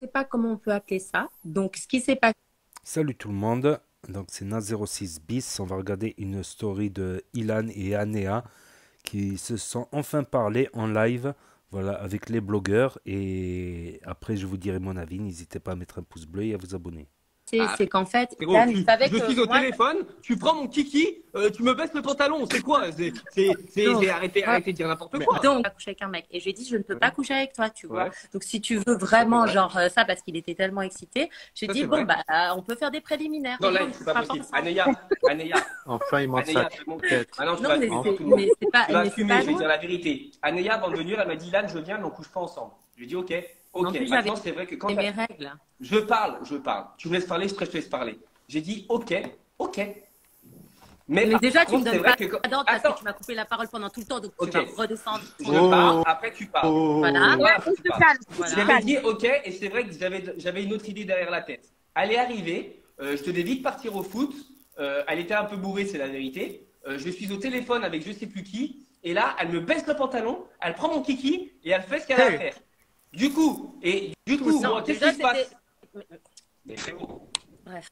Je sais pas comment on peut appeler ça. Donc, ce qui s'est passé, Salut tout le monde, donc c'est Na06 bis, on va regarder une story de Ilan et Anea qui se sont enfin parlé en live, voilà, avec les blogueurs et après je vous dirai mon avis, n'hésitez pas à mettre un pouce bleu et à vous abonner. c'est qu'en fait, Frérot, Ilan, il savait je que suis au moi, téléphone, tu prends mon kiki, tu me baisses le pantalon, c'est quoi? donc, Arrêtez de dire n'importe mais quoi. donc, pas coucher avec un mec. Et je lui ai dit, je ne peux pas Ouais, coucher avec toi, tu vois. ouais, Donc, si tu veux ça c'est vraiment, vrai, genre, ça, parce qu'il était tellement excité, j'ai ça dit, c'est bon, vrai. bah, on peut faire des préliminaires. Non, Il dit, là, on ne c'est pas couchera pas possible. ensemble. Enfin, il manque sa Anéa, c'est bon. tête. Maintenant, Non, mais devant c'est, tout le monde. mais c'est Je pas vais loin. dire la vérité. Anéa, avant de venir, elle m'a dit, Lan, je viens, mais on couche pas ensemble. Je lui ai dit, ok, En ok. plus, j'avais Maintenant, c'est vrai que quand mes règles. je parle, je parle. Tu me laisses parler, je te laisse parler. J'ai dit, ok, ok. Mais Mais par déjà, tu me contre, c'est donnes vrai pas que quand... d'ordre parce Attends, que tu m'as coupé la parole pendant tout le temps, donc tu ok. vas redescendre ton Je niveau. parle, après tu parles. Voilà. Ouais, après tu parles. Voilà. J'avais dit ok, et c'est vrai que j'avais une autre idée derrière la tête. Elle est arrivée, je devais vite partir au foot. Elle était un peu bourrée, c'est la vérité. Je suis au téléphone avec je sais plus qui, et là, elle me baisse le pantalon, elle prend mon kiki et elle fait ce qu'elle a à faire. Du coup, Non, moi, qu'est-ce déjà, qui se passe? c'était. Mais frérot, Bref.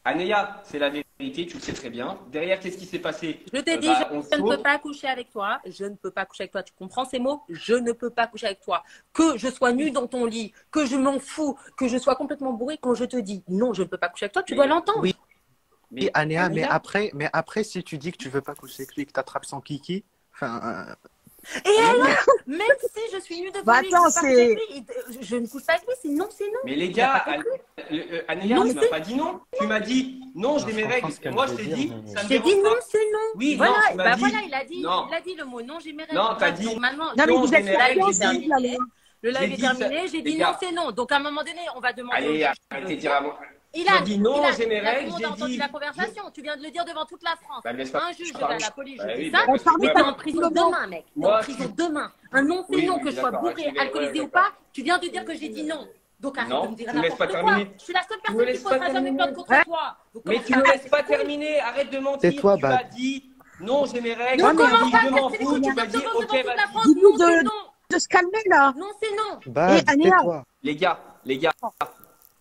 Anéa, c'est la vérité, tu le sais très bien. Derrière, qu'est-ce qui s'est passé? Je t'ai dit, On je ne peux saute. pas coucher avec toi. Je ne peux pas coucher avec toi. Tu comprends ces mots? Je ne peux pas coucher avec toi. Que je sois nue dans ton lit, que je m'en fous, que je sois complètement bourrée, quand je te dis non, je ne peux pas coucher avec toi, tu dois l'entendre. Oui, Mais Anéa, Anéa, mais après, si tu dis que tu veux pas coucher avec lui et que t'attrapes son kiki, enfin, Et alors, même si je suis nue devant Bah lui, que je attends, peux pas coucher avec c'est. lui, je ne couche pas avec lui, c'est non, c'est non. mais les Il a pas gars, compris. Anéa, Non, tu m'as pas dit non. Tu m'as dit non, j'ai mes règles. Moi, je t'ai dit, ça me J'ai dit dérange non, pas. c'est non. Oui, Voilà, non, tu m'as bah dit. voilà, Non, il a dit le mot non, j'ai mes règles. non, t'as Bref, dit donc maintenant, Non, mais non, vous j'ai êtes mes le règles. live est J'ai dit, compréhensible, terminé. là. Le j'ai live est dit ça. terminé, j'ai Les dit non, gars, c'est non. Donc à un moment donné, on va demander aux allez, juges de arrêtez le de dire dire. à moi. Tu Ilan, as dit non, Ilan, j'ai mes là, tout le règles. monde J'ai a entendu dit. la conversation. Tu viens de le dire devant toute la France. Bah, laisse Un pas. juge, Je je vais à parle. la police, Bah je dis oui, ça. bah, parce que Mais moi, t'es en prison Parlement. demain, mec. T'es en moi, prison demain. Un non, c'est oui, non, oui, que je sois d'accord. bourré, alcoolisé ou D'accord. pas. Tu viens de dire que j'ai dit non. Donc arrête de Non, me dire tu me laisses pas n'importe quoi. terminer. Je suis la seule Tu me personne qui laisses pas posera jamais terminer. plainte contre toi. Donc Mais comment tu ça me va, laisses c'est pas cool. terminer. Arrête de mentir. tais-toi, Tu m'as Bad. dit non, j'ai mes règles. Donc Non, mais Tu m'as comment dit ça, je m'en qu'est-ce que fous. tu Tu viens m'as de dit devant ok, toute la vas-y. France? dis-nous Non, c'est non. de se calmer là. Non, c'est non. Et Bad, Anéa, tais-toi. Les gars,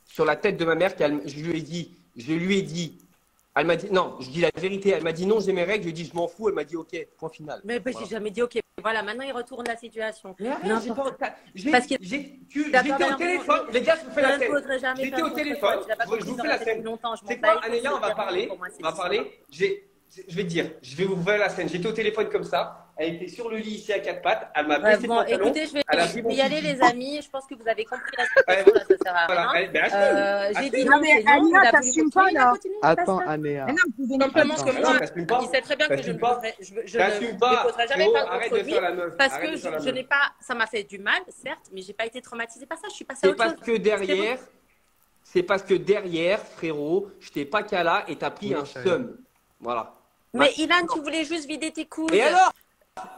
sur la tête de ma mère, je lui ai dit, elle m'a dit, non, je dis la vérité, elle m'a dit non, j'ai mes règles, je lui ai dit je m'en fous, elle m'a dit ok, point final. Mais bah, j'ai Voilà. jamais dit ok. Voilà, maintenant il retourne la situation. Mais arrête, N'importe. Parce que j'étais au téléphone, les gars, je vous fais je la ne scène. poserai jamais J'étais plainte au contre téléphone, toi. Tu l'as pas je compris, vous ça fais l'a la fait scène. depuis longtemps. Je m'en C'est taille. quoi, Anélia, on va parler, Pour moi, c'est on va l'histoire. parler. Je vais te dire, je vais vous faire la scène. J'étais au téléphone comme ça, elle était sur le lit ici à quatre pattes, elle m'a Bref, baissé le bon, pantalon, écoutez, elle a je pris vais mon y aller, kiki. les amis. Je pense que vous avez compris la situation. Là, ça sert à Voilà, rien. ben assume, J'ai dit assume. non non, mais c'est non. Il Anéa, a voulu t'assumes continuer, pas il a là. continué. Attends, Basta. Anéa. Mais non, vous pouvez pas. Simplement Attends, que Non, moi, t'assumes pas. il sait très bien que je T'assumes ne pas. poserai, je T'assumes ne pas. déposerai jamais Frérot, plainte arrête contre de lui faire la meuf. parce Arrête que de faire la je meuf. n'ai pas, ça m'a fait du mal, certes, mais j'ai pas été traumatisée par ça. Je suis passée à C'est autre chose. parce que C'est bon. derrière, c'est parce que derrière, frérot, je t'ai pas qu'à là et t'as pris Oui, un chérie. seum. Voilà. Mais Ilan, tu voulais juste vider tes couilles. Et alors?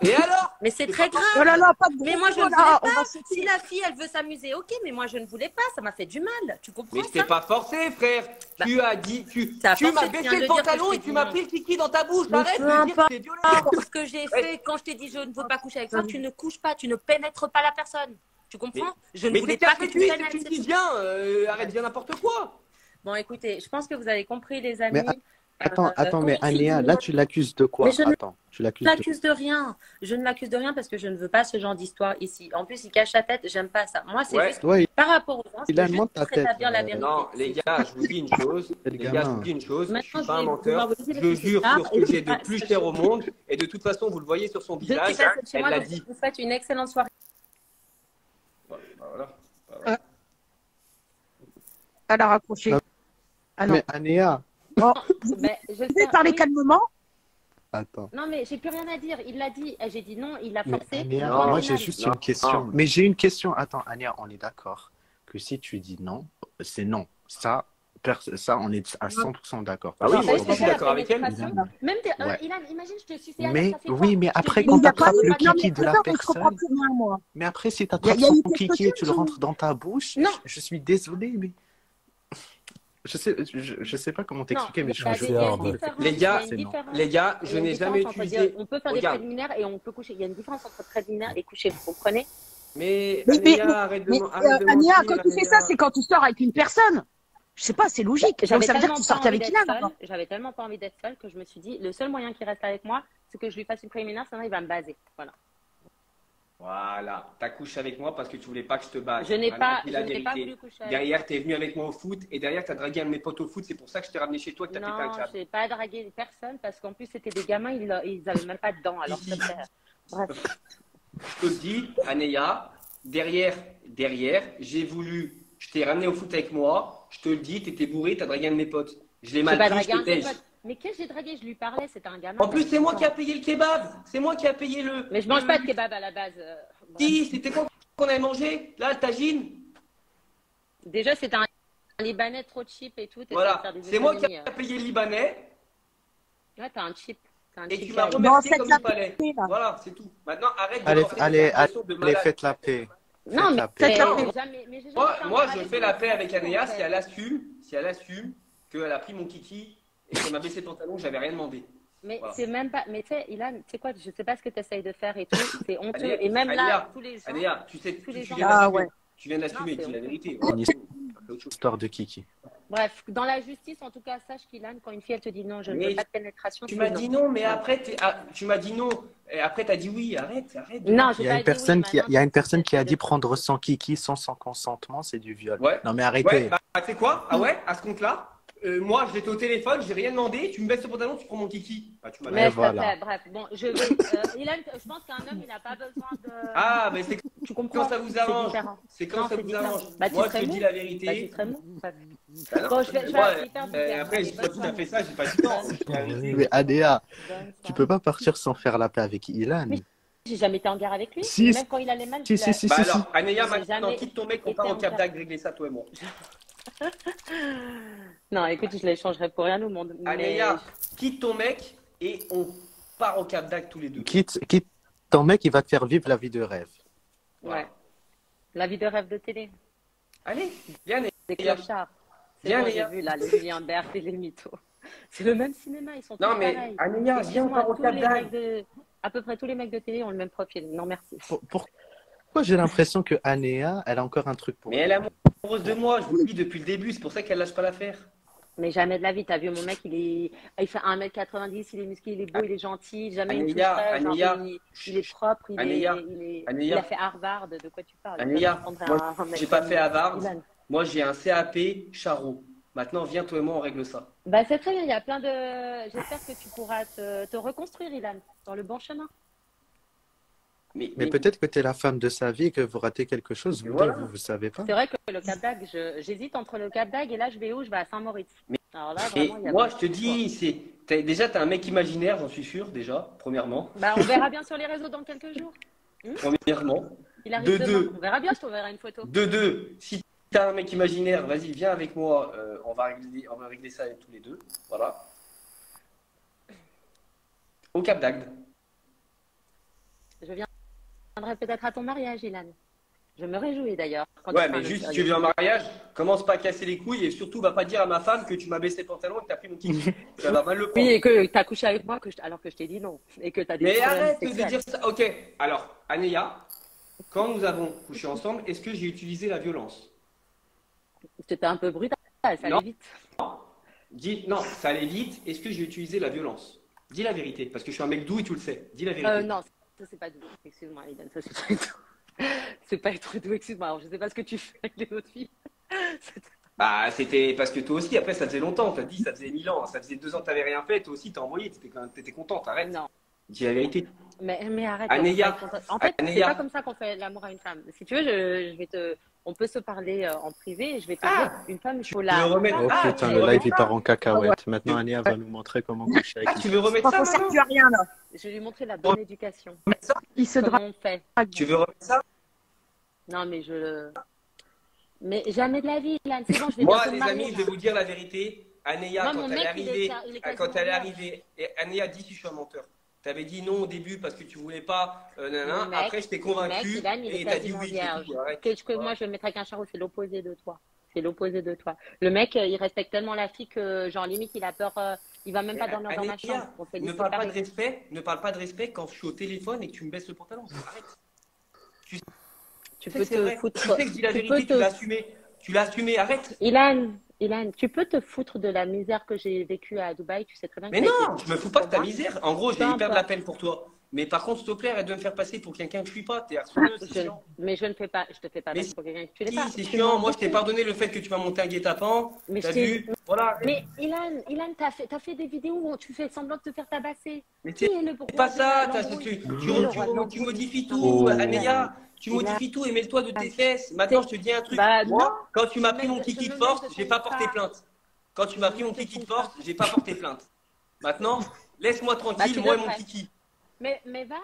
Et alors? Mais c'est très grave. Oh là là, pas de Mais gros moi, je ne mots, voulais là. pas. On va Si sauter. la fille, elle veut s'amuser, ok, mais moi, je ne voulais pas. Ça m'a fait du mal. Tu comprends Mais je ça? t'ai pas forcé, frère. Bah, Tu as dit, tu t'as m'as forcé, tu baissé viens de le dire que pantalon je et t'ai tu dit m'as non. pris le kiki dans ta bouche. Mais Arrête peu de dire que importe c'est violent. ce que j'ai fait quand je t'ai dit je ne veux pas coucher avec toi, tu ne couches pas, tu ne pénètres pas la personne. Tu comprends? Je ne Mais voulais c'est pas qu'à que tu lui, c'est pénètres. que tu me dis bien. Arrête de dire n'importe quoi. Bon, écoutez, je pense que vous avez compris, les Mais amis. attends, mais Comme si Anéa, tout le là, monde- tu l'accuses de quoi? Mais je ne Attends, tu l'accuses de... l'accuse de rien. Je ne l'accuse de rien parce que je ne veux pas ce genre d'histoire ici. En plus, il cache la tête, j'aime pas ça. Moi, c'est Ouais. juste Ouais, par rapport aux gens, il c'est a juste monte ta pour tête. rétablir la vérité. Non, les gars, je vous dis une chose. C'est le Les gars, je gamin. vous dis une chose. Je Maintenant, suis pas un je vais menteur. vous envoyer Je les jure petits sur ce que j'ai de stars. plus cher au monde. Et de toute façon, vous le voyez sur son Je suis visage. passée de chez Elle moi, l'a donc dit. je vous souhaite une excellente soirée. Voilà. Elle a raccroché. Non. Ah non. Mais Anéa, Bon, Mais je vous pouvez parler oui. calmement. attends. Non, mais j'ai plus rien à dire. Il l'a dit. J'ai dit non, il l'a Mais forcé. Anéa, Non, moi j'ai final. juste non, une question. non. Mais j'ai une question. Attends, Anéa, on est d'accord que si tu dis non, c'est non. Ça, on est à 100% d'accord. Ah oui, Vous moi savez aussi, je ce que suis c'est, la d'accord avec elle. pénétration? Même Ouais. Ilan, imagine, je te suce Mais ça fait quoi? oui, mais Je te après, dis Mais quand il n'y a pas t'attrapes eu. le Non, mais kiki de la attends, je comprends personne, plus rien, moi. mais après, si Il y t'attrapes a eu son quelque kiki et tu le chose. rentres dans ta bouche, Non. je suis désolé, mais je sais pas comment t'expliquer, mais je il y a suis une désolé. différence. Les gars, Il y a une différence. Les gars, Il y je a une n'ai jamais différence entre dire, utilisé. on peut faire des Regarde. préliminaires et on peut coucher. Il y a une différence entre préliminaire et coucher, vous comprenez? Mais Mais, Anéa, arrête de Ania, mentir, quand tu fais ça, Anéa. c'est quand tu sors avec une personne. Je sais pas, c'est logique. Donc J'avais ça veut dire tellement que tu pas sortais envie avec d'être Ilan. seule, alors. j'avais tellement pas envie d'être seule que je me suis dit, le seul moyen qui reste avec moi, c'est que je lui fasse une préliminaire, sinon il va me baser. Voilà. Voilà, t'as couché avec moi parce que tu voulais pas que je te base. Je n'ai Maintenant, pas, dis je la n'ai pas vérité. voulu coucher avec Derrière, toi. t'es venu avec moi au foot et derrière, t'as dragué un de mes potes au foot. C'est pour ça que je t'ai ramené chez toi et que t'as pété un Non, câble. je n'ai pas dragué personne parce qu'en plus c'était des gamins, ils avaient même pas de dents. Alors Si, s'il te si. plaît. Bref. Je te le dis, Anéa, derrière, je t'ai ramené au foot avec moi. Je te le dis, t'étais bourré, t'as dragué un de mes potes. Je l'ai J'ai mal pas pris, je dragué te un de tes tège. potes. Mais qu'est-ce que j'ai dragué? Je lui parlais, c'était un gamin. En plus, c'est moi qui a a payé le kebab. C'est moi qui a payé le. Mais je mange pas de kebab à la base. Bref. Si, c'était quoi qu'on avait mangé? Là, le tagine. Déjà, c'était un Libanais trop cheap et tout. Voilà, c'est moi qui a payé le Libanais Ouais, t'as un cheap. T'as un et cheap tu m'as guy. remercié Bon, comme cette il fallait. là. Voilà, c'est tout. Maintenant, arrête de Allez, lancer des allez, accusations de allez, malade. faites la paix. Non, Faites la mais paix. mais j'ai jamais Moi, fait un moi, mal je avec fais lui. la paix avec Anéa En fait. si elle assume qu'elle a pris mon kiki et qu'elle m'a baissé le pantalon, j'avais rien demandé. Mais Voilà. c'est même pas. Mais tu sais, Ilan, tu sais quoi, je sais pas ce que tu essayes de faire et tout. C'est honteux. Anéa, Et même là, Anéa, tous les gens. Anéa, tu sais, tous les tu gens- viens Ah d'assumer. ouais. Tu viens d'assumer, Non, c'est dis la honteux. vérité. Une Voilà. C'est autre chose. histoire de Kiki. Bref, dans la justice, en tout cas, sache qu'Ilan, quand une fille elle te dit non, je ne Mais veux pas de pénétration, Tu c'est m'as non. dit non, mais Voilà. après, tu m'as dit non. Et après, tu as dit oui. Arrête, arrête. Non, Il j'ai y a pas une dit oui. personne qui a, Maintenant, il y a une personne qui a c'est dit de- prendre son Kiki sans son consentement, c'est du viol. Ouais. Non mais Ouais, arrêtez. bah, tu sais quoi? Ah ouais, à ce compte-là, moi, j'étais au téléphone, j'ai rien demandé. Tu me baisses le pantalon, tu prends mon kiki. Bah, tu m'as Mais s'il te voilà. plaît, bref. Bon, je vais. Ilan, je pense qu'un homme, il n'a pas besoin de. Ah, mais c'est Tu comprends? quand ça vous C'est arrange. différent. C'est quand Non, ça c'est vous différent. arrange. Bah, tu Moi, je serais te mou. dis la Bah, tu vérité. serais mou. Bref. Bah non. Bon, je vais Moi, aller faire du verre. après, Allez, j'ai pas bonne tout à fait soirée. ça, j'ai pas du temps. Bonne Je dis la vérité. Mais Adéa, Bonne tu soirée. peux pas partir sans faire la paix avec Ilan. Mais J'ai jamais été en guerre avec lui. Si, Même quand il allait mal, Si, je l'ai- si, Bah si, si. alors, Anéa, J'ai maintenant, jamais quitte ton mec, on été part en au Cap guerre. d'Agde régler ça, toi et moi. Non, écoute, je l'échangerai pour rien au monde. Mais Anéa, quitte ton mec et on part au Cap d'Agde tous les deux. Quitte ton mec, il va te faire vivre la vie de rêve. ouais. La vie de rêve de télé, Allez, viens, des Anéa. clochards. C'est Viens, bon, j'ai Anéa. vu là, les Julien Bert et les mythos. C'est le même cinéma, ils sont tous Non, mais pareils. Anéa, viens, on Excuse-moi, part au tous Cap les d'Agde. mecs de... À peu près tous les mecs de télé ont le même profil. Non, merci. Pourquoi j'ai l'impression que Anéa, elle a encore un truc pour Mais elle est amoureuse de moi, je vous le dis depuis le début, c'est pour ça qu'elle lâche pas l'affaire. Mais jamais de la vie, t'as vu mon mec, il fait 1m90, il est musclé, il est beau, il est gentil, jamais il me Anéa, toucherait, genre, Anéa, il est propre, Anéa, il Anéa. a fait Harvard, de quoi tu parles? Anéa, Je prendrais moi, un mec j'ai pas comme fait Harvard. Ilan. Moi, j'ai un CAP Charo. Maintenant, viens, toi et moi, on règle ça. Bah c'est très bien, il y a plein de... J'espère que tu pourras te reconstruire, Ilan, dans le bon chemin. Mais peut-être que tu es la femme de sa vie et que vous ratez quelque chose, Mais vous voilà. deux, vous savez pas. C'est vrai que le Cap d'Agde, j'hésite entre le Cap d'Agde et là, je vais où? Je vais à Saint-Maurice. Alors là, Et vraiment, il y a moi, beaucoup je te de choix. dis, déjà, t'as un mec imaginaire, j'en suis sûr, déjà, premièrement. Bah, on verra bien sur les réseaux dans quelques jours. Premièrement. Il arrive De demain. deux. On verra bien, je t'enverrai une photo. De deux, si t'as un mec imaginaire, vas-y, viens avec moi, on va régler ça tous les deux. Voilà. Au Cap d'Agde. Je viendrai peut-être à ton mariage, Ilan. Je me réjouis d'ailleurs. quand Ouais, tu seras mais un juste, si homme tu sérieux. veux un mariage, commence pas à casser les couilles et surtout, va pas dire à ma femme que tu m'as baissé le pantalon et que t'as pris mon kiki. Ça va mal le prendre. Oui, et que tu as couché avec moi alors que je t'ai dit non. Et que tu as des Mais problèmes arrête de sexuels. dire ça. Ok, alors, Anéa, quand nous avons couché ensemble, est-ce que j'ai utilisé la violence? C'était un peu brutal, ça Non. allait vite. Dis, non, ça allait vite. Est-ce que j'ai utilisé la violence? Dis la vérité, parce que je suis un mec doux et tu le sais. Dis la vérité. Non, ça c'est pas doux. Excuse-moi, Ilan, ça c'est pas doux. C'est pas être doux, excuse-moi. Alors, je sais pas ce que tu fais avec les autres filles. Bah, c'était parce que toi aussi, après, ça faisait longtemps. T'as dit, ça faisait 1000 ans. Ça faisait 2 ans que t'avais rien fait. Toi aussi, t'as envoyé. T'étais contente. Arrête. Non. Dis la vérité. Mais arrête. Anéa, En fait, c'est Anéa. pas comme ça qu'on fait l'amour à une femme. Si tu veux, je vais on peut se parler en privé et je vais te Ah. dire, une femme, il faut veux la. remettre- Oh Ah, putain, tu le veux live remettre il ça part en cacahuète. Maintenant, Anéa va nous montrer comment coucher avec Ah, tu veux remettre Moi, ça ça sert maintenant? plus à rien, là. Je vais lui montrer la bonne éducation. Remettre ça Il se Comment drague. on fait. Tu veux remettre ça? Non, mais jamais de la vie, Ilan. C'est bon, je vais Moi, bientôt me les marier, amis, je là. vais vous dire la vérité. Anéa, Moi, quand mon elle est mec, arrivée, il est quand quasiment elle est vierge. arrivée, et Anéa dit si je suis un menteur. T'avais dit non au début parce que tu voulais pas, nanana. Mon mec, Après, je t'ai Mec, convaincu Ilan, il est et t'as dit quasiment oui. c'est vierge. tout, arrête. Que moi, je vais me mettre avec un charreau, c'est l'opposé de toi. C'est l'opposé de toi. Le mec, il respecte tellement la fille que, genre, limite, il a peur, il va même pas dormir dans ma Anéa, chambre. On s'est dit ne parle pas de séparer. respect, ne parle pas de respect quand je suis au téléphone et que tu me baisses le pantalon. Arrête. Tu Tu sais peux que c'est te vrai. foutre. Tu sais que je dis la Tu vérité, peux tu te. l'as assumé. Tu l'as assumé, arrête. Ilan, tu peux te foutre de la misère que j'ai vécue à Dubaï. Tu sais très bien que Mais ça a été non, je me fous difficile pas pour de ta moi. misère. En gros, Peu j'ai hyper de la importe. peine pour toi. Mais par contre, s'il te plaît, arrête de me faire passer pour quelqu'un que je suis pas. T'es Ah, harceleuse, c'est chiant. mais je te fais pas Mais passer pour quelqu'un que tu l'es si, pas. c'est Tu chiant. mens Moi, je t'ai beaucoup. pardonné le fait que tu m'as monté un guet-apens. Mais T'as je t'ai. vu? Voilà. Mais Ilan, t'as fait des vidéos où tu fais semblant de te faire tabasser. Mais Qui c'est est le c'est roi pas de ça. l'embrouille? Tu, Qui est le tu, roi de tu l'embrouille? modifies Non mais tout, Ilan, Anéa. Tu Ilan, modifies tout et mets-toi de tes fesses. Maintenant, je te dis un truc. bah non, Moi, quand tu m'as je pris mon me kiki de mêle force, de j'ai ton pas porté cas. plainte. Quand tu Je m'as me pris mon mêle de kiki ton de force, cas. j'ai pas porté plainte. Maintenant, laisse-moi Bah tranquille, tu moi et mon devrais. kiki. Mais va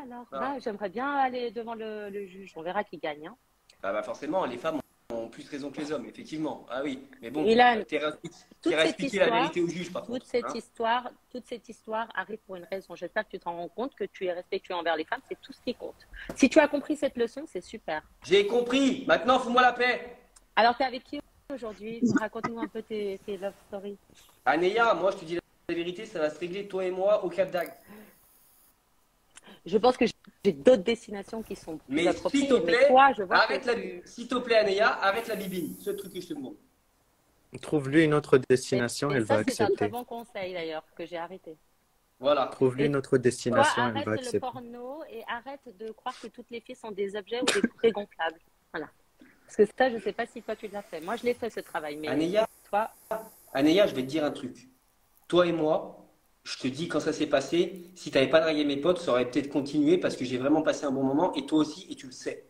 alors, Ah. va. J'aimerais bien aller devant le juge. On verra qui gagne. Hein. Ah bah forcément, les femmes ont plus raison que les hommes, effectivement. Ah oui, mais bon, Ilan, t'iras toute cette expliquer la histoire, vérité au juge, par contre. Hein. toute cette histoire arrive pour une raison. J'espère que tu t'en rends compte, que tu es respectueux envers les femmes, c'est tout ce qui compte. Si tu as compris cette leçon, c'est super. J'ai compris. Maintenant, fous-moi la paix. Alors, t'es avec qui aujourd'hui? Raconte-nous un peu tes love stories. Anéa, moi, je te dis la vérité, ça va se régler, toi et moi, au Cap d'Agde. Je pense que j'ai d'autres destinations qui sont plus Mais appropriées. s'il te Mais plaît, toi, je vois arrête que la... tu... S'il te plaît, Anéa, arrête la bibine. C'est le truc que je te demande. Trouve-lui une autre Et destination, elle va ça, c'est un très accepter. bon conseil d'ailleurs que j'ai arrêté. Voilà. Trouve-lui Et une autre toi, destination, elle arrête va le accepter. porno et arrête de croire que toutes les filles sont des objets ou des poupées gonflables. Voilà. Parce que ça, je ne sais pas si toi tu l'as fait. Moi, je l'ai fait ce travail. Mais Anéa, toi, Anéa, je vais te dire un truc. Toi et moi, je te dis quand ça s'est passé, si tu n'avais pas dragué mes potes, ça aurait peut-être continué parce que j'ai vraiment passé un bon moment et toi aussi, et tu le sais.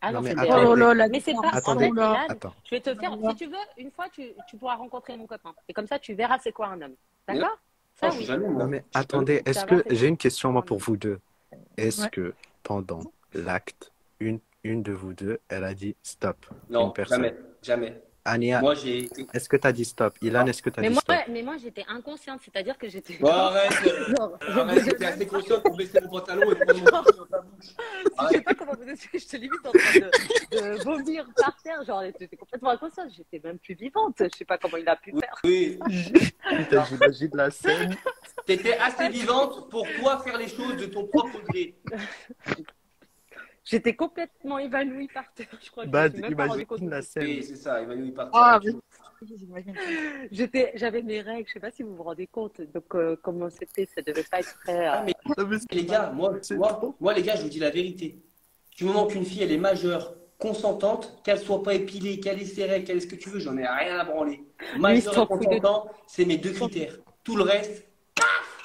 ah Non, non, mais c'était. attendez. Oh là là, Mais c'est pas. En Attendez. fait, Ilan, Attends. je vais te faire. Si tu veux, une fois, tu pourras rencontrer mon copain. Et comme ça, tu verras c'est quoi un homme. D'accord? Ça, Non, je suis oui. jaloux, moi. Non, mais Je suis attendez, jaloux. est-ce Ça va, que c'est j'ai une bon. question moi pour vous deux? Est-ce Ouais. que pendant l'acte, une de vous deux, elle a dit stop? Une Non, personne. jamais, jamais. Ania, Moi, j'ai. est-ce que tu as dit stop? Ilan, est-ce que tu as dit stop? Mais moi, j'étais inconsciente. C'est-à-dire que j'étais. Bon, arrête. Non, Arrête, j'étais assez conscient pour baisser mon pantalon et prendre mon kiki dans ta bouche. Je sais Arrête. pas comment vous expliquer, je te limite en train de vomir par terre, genre j'étais complètement inconsciente, j'étais même plus vivante, je sais pas comment il a pu faire. Oui, Putain, j'imagine la scène. t'étais assez vivante pour toi faire les choses de ton propre gré. J'étais complètement évanouie par terre, je crois que je me Bad, suis même pas rendu compte. imagine la scène. Oui, c'est ça, il va nous partir. Ah, mais j'imagine. J'avais mes règles, je sais pas si vous vous rendez compte, donc comment c'était, ça devait pas être très... Ah, mais Non, mais les gars, moi, les gars, je vous dis la vérité. Du moment qu'une fille, elle est majeure, consentante, qu'elle soit pas épilée, qu'elle ait ses règles, qu'elle ait ce que tu veux, j'en ai rien à branler. Majeur s'en et fout de consentant, c'est mes deux critères. Tout le reste, paf.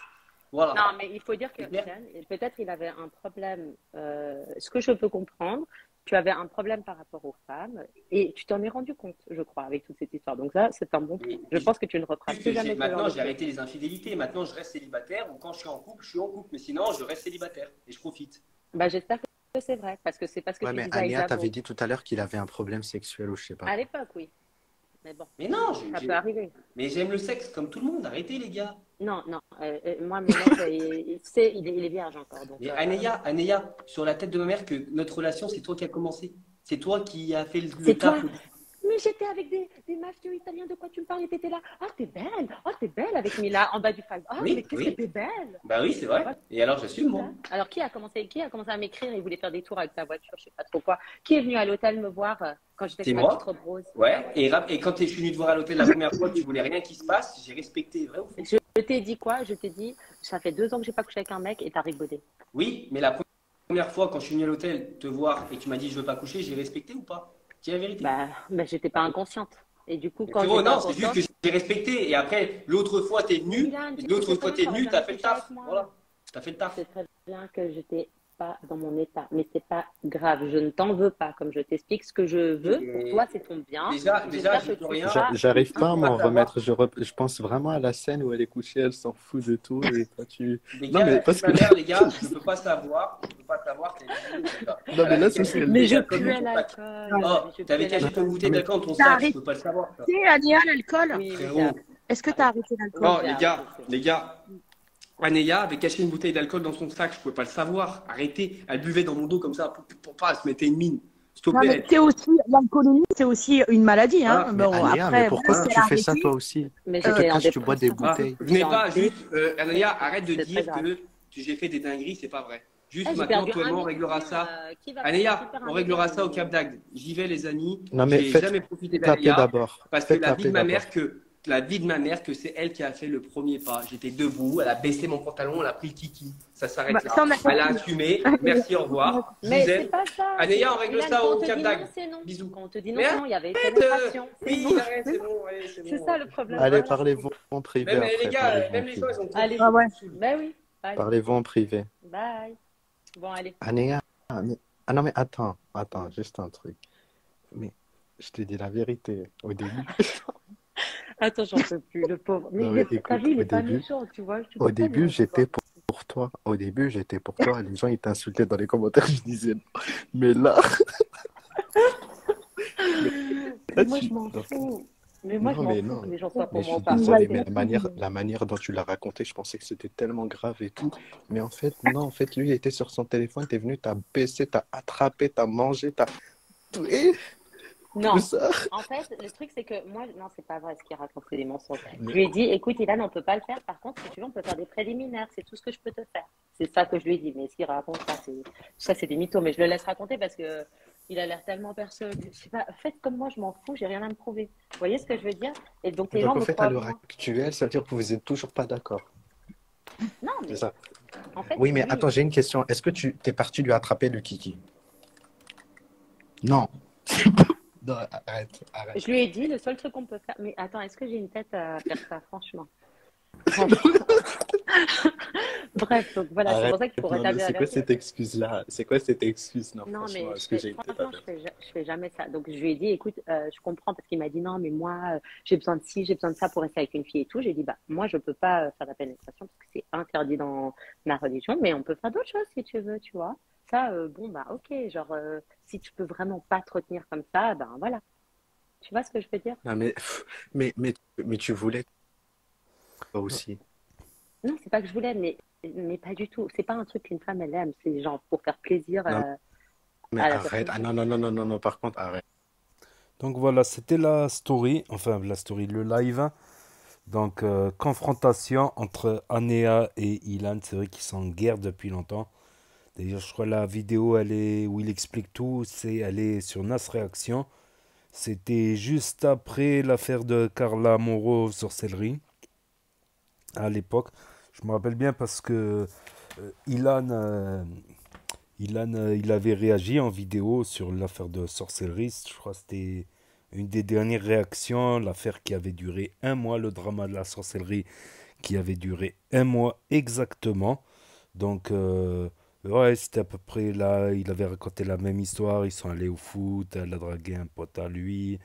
Voilà. Non, mais il faut dire que C'est clair. Yann, peut-être il avait un problème, ce que je peux comprendre, tu avais un problème par rapport aux femmes et tu t'en es rendu compte, je crois, avec toute cette histoire. Donc ça, c'est un bon point. Je pense que tu ne referas Plus plus que jamais ce genre maintenant, de j'ai choses. arrêté les infidélités. Maintenant, je reste célibataire ou quand je suis en couple, je suis en couple. Mais sinon, je reste célibataire et je profite. Bah, j'espère que c'est vrai, parce que c'est parce que Ouais, tu mais disais à Ania, Isabeau. t'avais dit tout à l'heure qu'il avait un problème sexuel ou je sais pas. À l'époque, oui. Mais bon, Mais non, ça peut arriver. mais j'aime le sexe comme tout le monde. Arrêtez, les gars. Non, moi, mon mec, il est vierge encore. Donc, Mais Anéa, sur la tête de ma mère, que notre relation, c'est toi qui as commencé. C'est toi qui as fait le C'est taf. toi. Mais j'étais avec des mafieux italiens, de quoi tu me parles? Et t'étais là. Oh, t'es belle avec Mila en bas du flag. Oh, Oui, mais qu'est-ce oui. que t'es belle. Bah oui, c'est vrai. Et alors, j'assume, moi. Alors, qui a commencé à m'écrire? Il voulait faire des tours avec sa voiture, je sais pas trop quoi. Qui est venu à l'hôtel me voir quand j'étais C'est avec ma moi. petite robe rose? Ouais. Et quand je suis venu te voir à l'hôtel la première fois, tu voulais rien qui se passe, j'ai respecté, vrai ou faux? Je t'ai dit quoi? Je t'ai dit, ça fait 2 ans que j'ai pas couché avec un mec et t'as rigolé. Oui, mais la première fois, quand je suis venu à l'hôtel te voir et que tu m'as dit je veux pas coucher, j'ai respecté ou pas? C'est la vérité. Bah, j'étais pas inconsciente. Et du coup, quand Frérot, j'étais non, c'est juste inconsciente, que j'ai respecté. Et après, l'autre fois, t'es venu. Milan, tu L'autre sais fois, très t'es bien venu, que t'as t'aurais fait le jamais couché taf. avec moi. Voilà. T'as fait le taf. c'est très bien que j'étais pas dans mon état. Mais c'est pas grave. Je ne t'en veux pas. Comme je t'explique, ce que je veux pour toi, c'est ton bien. Déjà, J'espère je que peux tu rien. seras- J'arrive pas à m'en savoir. remettre. Je pense vraiment à la scène où elle est couchée, elle s'en fout de tout. Et toi, tu. Les Non, gars, mais parce ma que- mère, les gars, je peux pas savoir. Je peux pas savoir. Non, mais là, c'est ce qu'elle Mais dit. je Comme puais ton l'alcool. Oh, Je t'avais puais caché l'alcool. ton bouteille d'alcool dans ton T'as sac, je arrêté. peux pas le savoir. ça. Tu sais, Ania, l'alcool. Oui, oui, Frérot. Est-ce que t'as arrêté l'alcool? Oh, j'ai les gars, Anéa avait caché une bouteille d'alcool dans son sac, je pouvais pas le savoir. Arrêtez, elle buvait dans mon dos comme ça, pour pas, elle se mettait une mine. S'il te Non, mais plaît. c'est aussi, l'alcoolémie, c'est aussi une maladie, hein. Ah, Mais Ania, mais pourquoi même si tu elle a fais ça arrêté, toi aussi? Mais Quand j'étais en tu bois des dépression. Ah, bouteilles. venez J'en pas ai- juste, Anéa, arrête de C'est dire très grave. que j'ai fait des dingueries, c'est pas vrai. Juste J'ai maintenant, perdu toi et un moi, on million. réglera ça. Qui va Anéa, récupérer un on réglera million ça au Cap d'Agde. J'y vais, les amis. Non, mais J'ai faites jamais profité taper d'Anéa d'abord. parce que Faites taper d'abord. la vie de ma mère, que c'est elle qui a fait le premier pas. J'étais debout, elle a baissé mon pantalon, elle a pris le kiki. Ça s'arrête Bah, là. ça, on a Elle a compris. assumé. Merci, au revoir. Je Mais vous c'est aime. pas ça. Anéa, on règle Ilan, ça quand au on te Cap dit non, d'Agde. c'est non. Bisous. Quand on te dit non, Mais c'est non. Il y avait arrête, pénétration. C'est oui, non. arrête, c'est bon, allez, c'est C'est bon. ça le problème. Allez, Voilà. parlez-vous en privé Même après. les gars, Parlez-vous en même les gens, privé. ils ont compris. Allez. Ah ouais. Ben oui. Bye. Parlez-vous en privé. Bye. Bon, allez. Anéa, ah non, mais attends, juste un truc. Mais je te dis la vérité. Au début, Attends, j'en peux plus, le pauvre. Mais non, il mais est- t'as écoute, vu, il au est pas début, méchant, tu vois. Tu au peux pas début, lui j'étais pour toi. Au début, j'étais pour toi. Les gens, ils t'insultaient dans les commentaires. Je disais non. Mais là, Mais moi, tu- je m'en donc, fous. Mais moi, je non, m'en mais fous non. que les gens soient Mais pour je moi ou suis pas. désolé, mais la manière dont tu l'as raconté, je pensais que c'était tellement grave et tout. Mais en fait, non, en fait, lui, il était sur son téléphone, t'es venu, t'as baissé, t'as attrapé, t'as mangé, t'as tout, Non. tout ça. En fait, le truc, c'est que moi, non, c'est pas vrai ce qu'il raconte, c'est des mensonges. Mais- Je lui ai dit, écoute, Ilan, on peut pas le faire. Par contre, si tu veux, on peut faire des préliminaires. C'est tout ce que je peux te faire. C'est ça que je lui ai dit. Mais ce qu'il raconte, ça, c'est des mythos. Mais je le laisse raconter parce que il a l'air tellement persuadé. Je sais pas, faites comme moi, je m'en fous, j'ai rien à me prouver. Vous voyez ce que je veux dire? Et donc, les gens Donc, en me fait, à croient l'heure moins. actuelle, ça veut dire que vous êtes toujours pas d'accord. Non, C'est mais ça. en fait, Oui, mais lui, attends, j'ai une question. Est-ce que tu t'es parti lui attraper le kiki? Non. Non, arrête. je lui ai dit, le seul truc qu'on peut faire. Mais attends, est-ce que j'ai une tête à faire ça, franchement? Bref, donc voilà, c'est pour ça qu'il faut Non, mais rétablir c'est la quoi vérité. cette excuse-là? C'est quoi cette excuse? Non, Non, franchement, mais est-ce que j'ai une tête à franchement, faire? je fais jamais ça. Donc, je lui ai dit, écoute, je comprends parce qu'il m'a dit non, mais moi, j'ai besoin de ci, j'ai besoin de ça pour rester avec une fille et tout. J'ai dit, bah, moi, je peux pas faire la pénétration parce que c'est interdit dans ma religion, mais on peut faire d'autres choses si tu veux, tu vois. Ça, bon, bah, ok, genre, si tu peux vraiment pas te retenir comme ça, ben voilà. Tu vois ce que je veux dire? Non, mais tu voulais toi aussi. Non, c'est pas que je voulais, mais pas du tout. C'est pas un truc qu'une femme, elle aime. C'est genre pour faire plaisir Non, mais à la arrête. Ah personne. non, par contre, arrête. Donc voilà, c'était la story, enfin la story, le live. Donc confrontation entre Anéa et Ilan, c'est vrai qu'ils sont en guerre depuis longtemps. D'ailleurs, je crois la vidéo elle est où il explique tout, elle est sur Nas Réaction. C'était juste après l'affaire de Carla Moreau sorcellerie à l'époque. Je me rappelle bien parce que Ilan, il avait réagi en vidéo sur l'affaire de sorcellerie. Je crois que c'était une des dernières réactions, l'affaire qui avait duré un mois, le drama de la sorcellerie qui avait duré un mois exactement. Donc, ouais, c'était à peu près là. Il avait raconté la même histoire. Ils sont allés au foot, elle a dragué un pote à lui,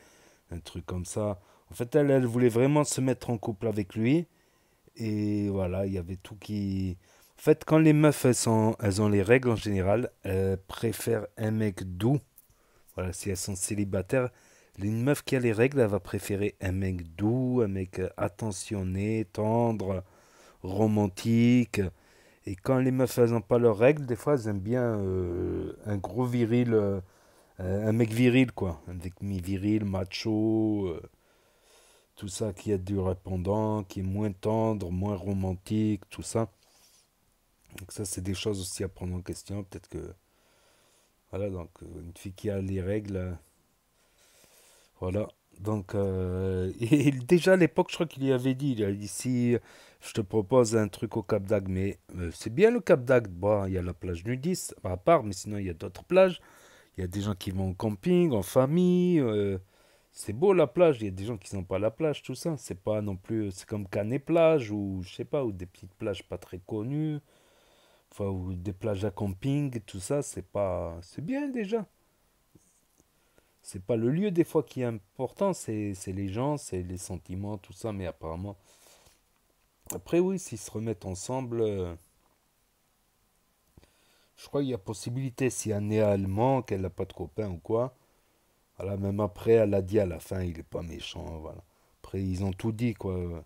un truc comme ça. En fait, elle voulait vraiment se mettre en couple avec lui. Et voilà, il y avait tout qui. En fait, quand les meufs, elles ont les règles en général, elles préfèrent un mec doux. Voilà, si elles sont célibataires, une meuf qui a les règles, elle va préférer un mec doux, un mec attentionné, tendre, romantique. Et quand les meufs, elles n'ont pas leurs règles, des fois, elles aiment bien un gros viril, un mec viril, quoi. Un mec mi-viril, macho, tout ça qui est du répondant, qui est moins tendre, moins romantique, tout ça. Donc ça, c'est des choses aussi à prendre en question. Peut-être que, voilà, donc une fille qui a les règles, voilà. Donc, et déjà à l'époque, je crois qu'il y avait dit, il a dit, si je te propose un truc au Cap d'Agde, mais c'est bien le Cap d'Agde, bon, il y a la plage nudiste, à part, mais sinon il y a d'autres plages. Il y a des gens qui vont en camping, en famille. C'est beau la plage, il y a des gens qui n'ont pas la plage, tout ça. C'est pas non plus, c'est comme Canet plage ou je sais pas, ou des petites plages pas très connues, enfin ou des plages à camping, tout ça, c'est pas, c'est bien déjà. C'est pas le lieu des fois qui est important, c'est les gens, c'est les sentiments, tout ça. Mais apparemment, après oui, s'ils se remettent ensemble, je crois qu'il y a possibilité si Anne est allemand, qu'elle n'a pas de copain ou quoi. Voilà, même après, elle a dit à la fin, il est pas méchant, voilà. Après, ils ont tout dit, quoi.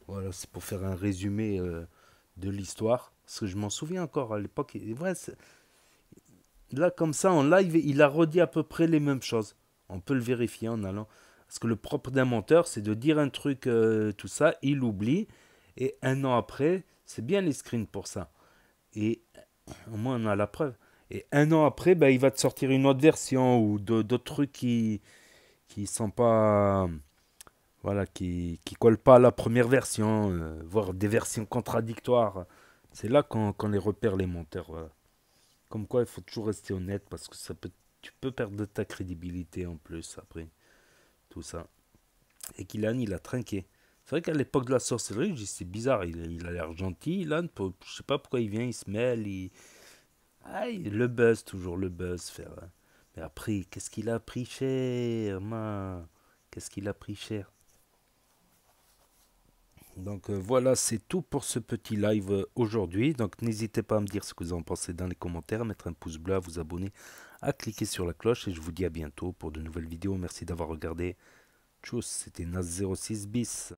Voilà, c'est pour faire un résumé de l'histoire. Parce que je m'en souviens encore à l'époque. Ouais, là, comme ça, en live, il a redit à peu près les mêmes choses. On peut le vérifier en allant. Parce que le propre d'un menteur, c'est de dire un truc, tout ça, il oublie. Et un an après, c'est bien les screens pour ça. Et Au moins, on a la preuve. Et un an après, bah, il va te sortir une autre version ou d'autres trucs qui sont pas. Voilà, qui collent pas à la première version, voire des versions contradictoires. C'est là qu'on les repère, les monteurs. Voilà. Comme quoi, il faut toujours rester honnête parce que tu peux perdre de ta crédibilité en plus après tout ça. Et qu'Ilan, il a trinqué. C'est vrai qu'à l'époque de la sorcellerie, je dis c'est bizarre, il a l'air gentil, Ilan, je sais pas pourquoi il vient, il se mêle, le buzz, toujours le buzz, faire. Mais après, qu'est-ce qu'il a pris cher, man? Qu'est-ce qu'il a pris cher? Donc voilà, c'est tout pour ce petit live aujourd'hui. Donc n'hésitez pas à me dire ce que vous en pensez dans les commentaires, à mettre un pouce bleu, à vous abonner, à cliquer sur la cloche. Et je vous dis à bientôt pour de nouvelles vidéos. Merci d'avoir regardé. Tchuss, c'était Nas06 bis.